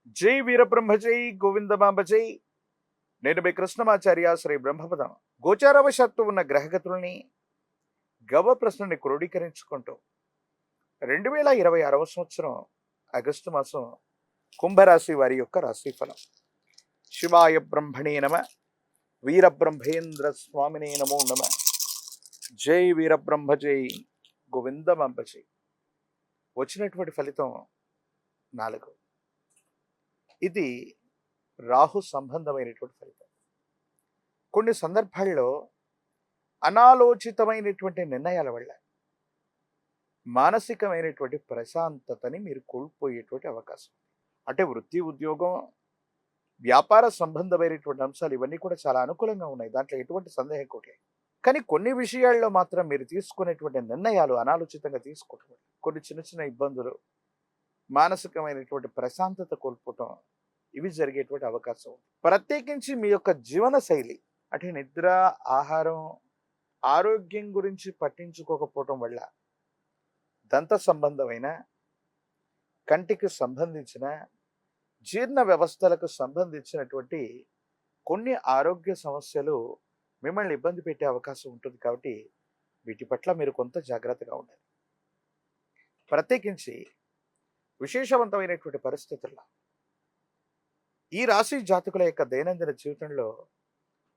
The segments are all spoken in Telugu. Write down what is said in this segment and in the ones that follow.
జై వీరబ్రహ్మ జై గోవిందమాంబ జై. నేను మీ కృష్ణమాచార్య శ్రీ బ్రహ్మపదం. గోచారవశాత్తు ఉన్న గ్రహగతుల్ని గవ ప్రశ్నని క్రోడీకరించుకుంటూ 2026వ సంవత్సరం ఆగస్టు మాసం కుంభరాశి వారి యొక్క రాశిఫలం. శివాయ బ్రహ్మణే నమ, వీరబ్రహ్మేంద్ర స్వామినే నమో నమ. జై వీరబ్రహ్మ జై గోవిందమాంబ జై. వచ్చినటువంటి ఫలితం 4. ఇది రాహు సంబంధమైనటువంటి ఫలితం. కొన్ని సందర్భాల్లో అనాలోచితమైనటువంటి నిర్ణయాల వల్ల మానసికమైనటువంటి ప్రశాంతతని మీరు కోల్పోయేటువంటి అవకాశం. అంటే వృత్తి, ఉద్యోగం, వ్యాపార సంబంధమైనటువంటి అంశాలు ఇవన్నీ కూడా చాలా అనుకూలంగా ఉన్నాయి. దాంట్లో ఎటువంటి సందేహం కూడా లేదు. కానీ కొన్ని విషయాల్లో మాత్రం మీరు తీసుకునేటువంటి నిర్ణయాలు అనాలోచితంగా తీసుకోవటం వల్ల కొన్ని చిన్న చిన్న ఇబ్బందులు, మానసికమైనటువంటి ప్రశాంతత కోల్పోవటం ఇవి జరిగేటువంటి అవకాశం ఉంది. ప్రత్యేకించి మీ యొక్క జీవన శైలి అంటే నిద్ర, ఆహారం, ఆరోగ్యం గురించి పట్టించుకోకపోవటం వల్ల దంత సంబంధమైన, కంటికి సంబంధించిన, జీర్ణ వ్యవస్థలకు సంబంధించినటువంటి కొన్ని ఆరోగ్య సమస్యలు మిమ్మల్ని ఇబ్బంది పెట్టే అవకాశం ఉంటుంది. కాబట్టి వీటి పట్ల మీరు కొంత జాగ్రత్తగా ఉండాలి. ప్రత్యేకించి విశేషవంతమైనటువంటి పరిస్థితుల్లో ఈ రాశి జాతకుల యొక్క దైనందిన జీవితంలో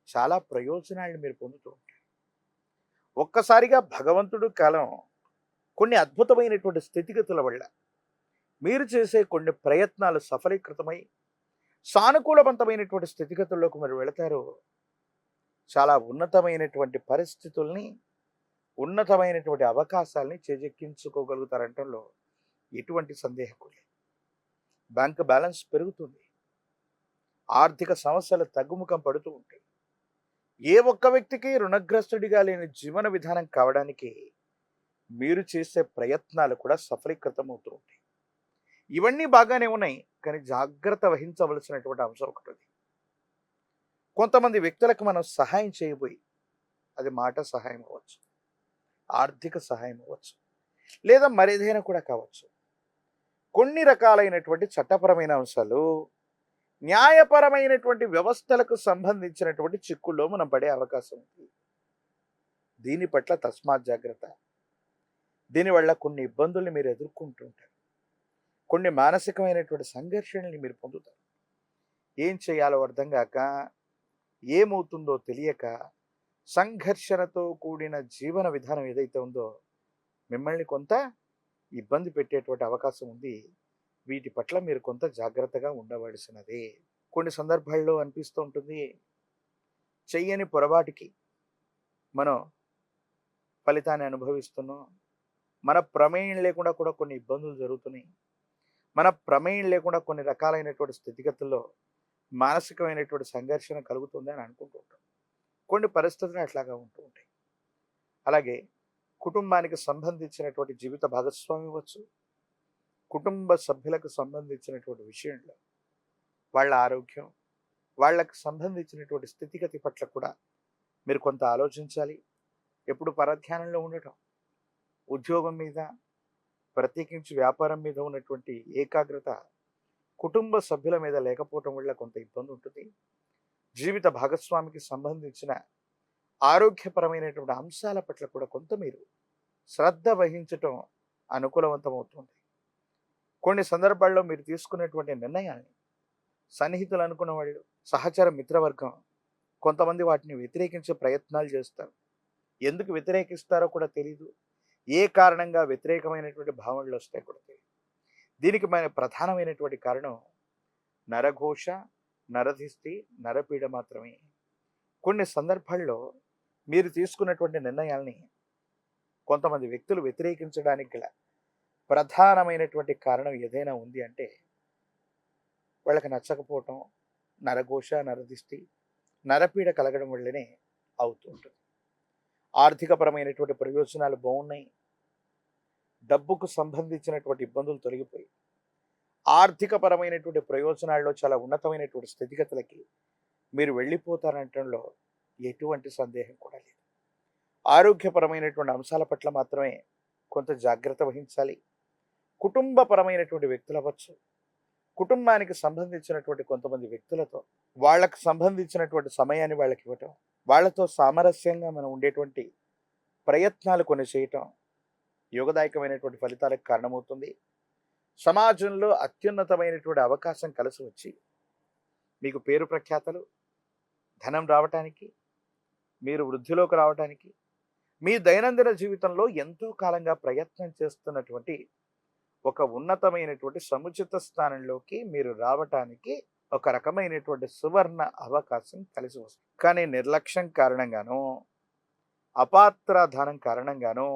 చాలా ప్రయోజనాలను మీరు పొందుతూ ఉంటారు. ఒక్కసారిగా భగవంతుడు కాలం కొన్ని అద్భుతమైనటువంటి స్థితిగతుల వల్ల మీరు చేసే కొన్ని ప్రయత్నాలు సఫలీకృతమై సానుకూలవంతమైనటువంటి స్థితిగతుల్లోకి మీరు వెళతారు. చాలా ఉన్నతమైనటువంటి పరిస్థితుల్ని, ఉన్నతమైనటువంటి అవకాశాలని చేజెక్కించుకోగలుగుతారంటంలో ఎటువంటి సందేహం లేదు. బ్యాంక్ బ్యాలెన్స్ పెరుగుతుంది. ఆర్థిక సమస్యలు తగ్గుముఖం పడుతూ ఉంటాయి. ఏ ఒక్క వ్యక్తికి రుణగ్రస్తుడిగా లేని జీవన విధానం కావడానికి మీరు చేసే ప్రయత్నాలు కూడా సఫలీకృతం అవుతూ ఉంటాయి. ఇవన్నీ బాగానే ఉన్నాయి, కానీ జాగ్రత్త వహించవలసినటువంటి అంశం ఒకటి ఉంది. కొంతమంది వ్యక్తులకు మనం సహాయం చేయబోయి, అది మాట సహాయం అవ్వచ్చు, ఆర్థిక సహాయం అవ్వచ్చు, లేదా మరేదైనా కూడా కావచ్చు. కొన్ని రకాలైనటువంటి చట్టపరమైన అంశాలు, న్యాయపరమైనటువంటి వ్యవస్థలకు సంబంధించినటువంటి చిక్కుల్లో మనం పడే అవకాశం ఉంది. దీని పట్ల తస్మాత్ జాగ్రత్త. దీనివల్ల కొన్ని ఇబ్బందుల్ని మీరు ఎదుర్కొంటుంటారు. కొన్ని మానసికమైనటువంటి సంఘర్షణల్ని మీరు పొందుతారు. ఏం చేయాలో అర్థం కాక, ఏమవుతుందో తెలియక, సంఘర్షణతో కూడిన జీవన విధానం ఏదైతే ఉందో మిమ్మల్ని కొంత ఇబ్బంది పెట్టేటువంటి అవకాశం ఉంది. వీటి పట్ల మీరు కొంత జాగ్రత్తగా ఉండవలసినదే. కొన్ని సందర్భాల్లో అనిపిస్తూ ఉంటుంది, చెయ్యని పొరపాటుకి మనం ఫలితాన్ని అనుభవిస్తున్నాం. మన ప్రమేయం లేకుండా కూడా కొన్ని ఇబ్బందులు జరుగుతున్నాయి. మన ప్రమేయం లేకుండా కొన్ని రకాలైనటువంటి స్థితిగతుల్లో మానసికమైనటువంటి సంఘర్షణ కలుగుతుంది అని అనుకుంటూ ఉంటాం. కొన్ని పరిస్థితులు అట్లాగా ఉంటూ ఉంటాయి. అలాగే కుటుంబానికి సంబంధించినటువంటి జీవిత భాగస్వామి అవ్వచ్చు, కుటుంబ సభ్యులకు సంబంధించినటువంటి విషయంలో వాళ్ళ ఆరోగ్యం, వాళ్ళకు సంబంధించినటువంటి స్థితిగతి పట్ల కూడా మీరు కొంత ఆలోచించాలి. ఎప్పుడు పరధ్యానంలో ఉండటం, ఉద్యోగం మీద, ప్రత్యేకించి వ్యాపారం మీద ఉన్నటువంటి ఏకాగ్రత కుటుంబ సభ్యుల మీద లేకపోవటం వల్ల కొంత ఇబ్బంది ఉంటుంది. జీవిత భాగస్వామికి సంబంధించిన ఆరోగ్యపరమైనటువంటి అంశాల పట్ల కూడా కొంత మీరు శ్రద్ధ వహించటం అనుకూలవంతమవుతుంది. కొన్ని సందర్భాల్లో మీరు తీసుకునేటువంటి నిర్ణయాన్ని సన్నిహితులు అనుకున్న వాళ్ళు, సహచర మిత్రవర్గం కొంతమంది వాటిని వ్యతిరేకించే ప్రయత్నాలు చేస్తారు. ఎందుకు వ్యతిరేకిస్తారో కూడా తెలియదు. ఏ కారణంగా వ్యతిరేకమైనటువంటి భావనలు వస్తాయి కూడా తెలియదు. దీనికి మన ప్రధానమైనటువంటి కారణం నరఘోష, నరధిష్టి, నరపీడ మాత్రమే. కొన్ని సందర్భాల్లో మీరు తీసుకున్నటువంటి నిర్ణయాల్ని కొంతమంది వ్యక్తులు వ్యతిరేకించడానికి గల ప్రధానమైనటువంటి కారణం ఏదైనా ఉంది అంటే వాళ్ళకి నచ్చకపోవటం, నరఘోష, నరదిష్టి, నరపీడ కలగడం వల్లనే అవుతూ ఉంటుంది. ఆర్థికపరమైనటువంటి ప్రయోజనాలు బాగున్నాయి, డబ్బుకు సంబంధించినటువంటి ఇబ్బందులు తొలగిపోయి ఆర్థికపరమైనటువంటి ప్రయోజనాల్లో చాలా ఉన్నతమైనటువంటి స్థితిగతులకి మీరు వెళ్ళిపోతారంటంలో ఎటువంటి సందేహం కూడా లేదు. ఆరోగ్యపరమైనటువంటి అంశాల పట్ల మాత్రమే కొంత జాగ్రత్త వహించాలి. కుటుంబపరమైనటువంటి వ్యక్తులు అవ్వచ్చు, కుటుంబానికి సంబంధించినటువంటి కొంతమంది వ్యక్తులతో వాళ్ళకు సంబంధించినటువంటి సమయాన్ని వాళ్ళకి ఇవ్వటం, వాళ్ళతో సామరస్యంగా మనం ఉండేటువంటి ప్రయత్నాలు కొన్ని చేయటం యోగదాయకమైనటువంటి ఫలితాలకు కారణమవుతుంది. సమాజంలో అత్యున్నతమైనటువంటి అవకాశం కలిసి వచ్చి మీకు పేరు ప్రఖ్యాతలు, ధనం రావటానికి, మీరు వృద్ధిలోకి రావటానికి, మీ దైనందిన జీవితంలో ఎంతో కాలంగా ప్రయత్నం చేస్తున్నటువంటి ఒక ఉన్నతమైనటువంటి సముచిత స్థానంలోకి మీరు రావటానికి ఒక రకమైనటువంటి సువర్ణ అవకాశం కలిసి వస్తుంది. కానీ నిర్లక్ష్యం కారణంగానో, అపాత్రాధానం కారణంగానో,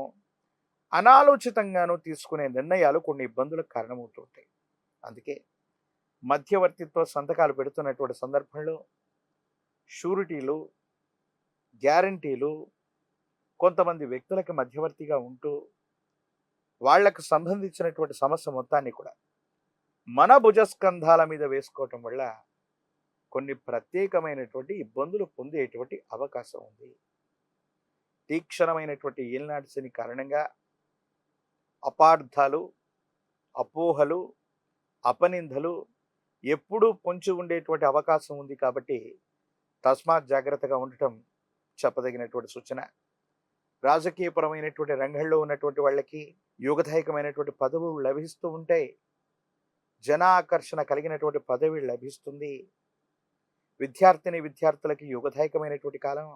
అనాలోచితంగానో తీసుకునే నిర్ణయాలు కొన్ని ఇబ్బందులకు కారణమవుతుంటాయి. అందుకే మధ్యవర్తిత్వ సంతకాలు పెడుతున్నటువంటి సందర్భంలో షూరిటీలు, గ్యారంటీలు కొంతమంది వ్యక్తులకు మధ్యవర్తిగా ఉంటూ వాళ్లకు సంబంధించినటువంటి సమస్య మొత్తాన్ని కూడా మన భుజస్కంధాల మీద వేసుకోవటం వల్ల కొన్ని ప్రత్యేకమైనటువంటి ఇబ్బందులు పొందేటువంటి అవకాశం ఉంది. తీక్షణమైనటువంటి ఏలినాటి శని కారణంగా అపార్థాలు, అపోహలు, అపనిందలు ఎప్పుడూ పొంచి ఉండేటువంటి అవకాశం ఉంది. కాబట్టి తస్మాత్ జాగ్రత్తగా ఉండటం చెప్పదగినటువంటి సూచన. రాజకీయపరమైనటువంటి రంగంలో ఉన్నటువంటి వాళ్ళకి యోగదాయకమైనటువంటి పదవులు లభిస్తూ ఉంటాయి. జనాకర్షణ కలిగినటువంటి పదవి లభిస్తుంది. విద్యార్థులకి యోగదాయకమైనటువంటి కాలం.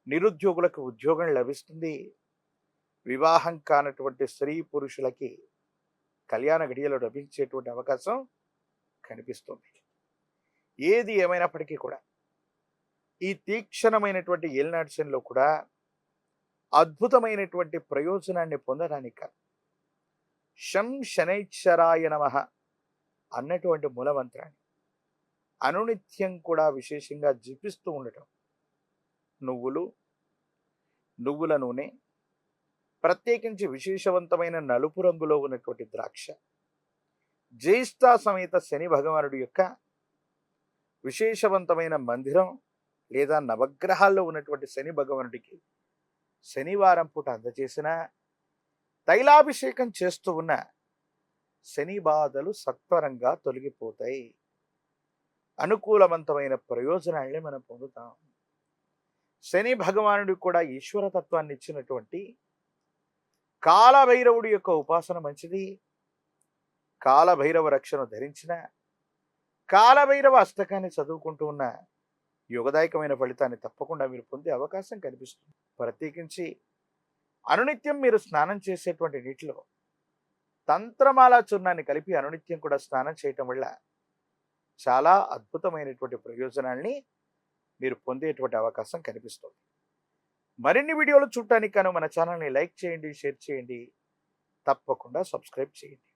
నిరుద్యోగులకు ఉద్యోగం లభిస్తుంది. వివాహం కానటువంటి స్త్రీ పురుషులకి కళ్యాణ గడియలు లభించేటువంటి అవకాశం కనిపిస్తుంది. ఏది ఏమైనప్పటికీ కూడా ఈ తీక్షణమైనటువంటి ఏలినాటి శనిలో కూడా అద్భుతమైనటువంటి ప్రయోజనాన్ని పొందడానికి శం శనైశ్వరాయ నమః అన్నటువంటి మూలమంత్రాన్ని అనునిత్యం కూడా విశేషంగా జపిస్తూ ఉండటం, నువ్వుల నూనె, ప్రత్యేకించి విశేషవంతమైన నలుపు రంగులో ఉన్నటువంటి ద్రాక్ష, జ్యేష్ఠ సమేత శని భగవానుడి యొక్క విశేషవంతమైన మందిరం లేదా నవగ్రహాల్లో ఉన్నటువంటి శని భగవానుడికి శనివారం పూట అందజేసిన తైలాభిషేకం చేస్తూ ఉన్న శని బాధలు సత్వరంగా తొలగిపోతాయి. అనుకూలవంతమైన ప్రయోజనాల్ని మనం పొందుతాం. శని భగవానుడు కూడా ఈశ్వరతత్వాన్ని ఇచ్చినటువంటి కాలభైరవుడి యొక్క ఉపాసన మంచిది. కాలభైరవ రక్షను ధరించిన, కాలభైరవ అష్టకాన్ని చదువుకుంటూ ఉన్న యోగదాయకమైన ఫలితాన్ని తప్పకుండా మీరు పొందే అవకాశం కనిపిస్తుంది. ప్రత్యేకించి అనునిత్యం మీరు స్నానం చేసేటువంటి నీటిలో తంత్రమాల చూర్ణాన్ని కలిపి అనునిత్యం కూడా స్నానం చేయటం వల్ల చాలా అద్భుతమైనటువంటి ప్రయోజనాల్ని మీరు పొందేటువంటి అవకాశం కనిపిస్తుంది. మరిన్ని వీడియోలు చూడటానికి గాను మన ఛానల్ని లైక్ చేయండి, షేర్ చేయండి, తప్పకుండా సబ్స్క్రైబ్ చేయండి.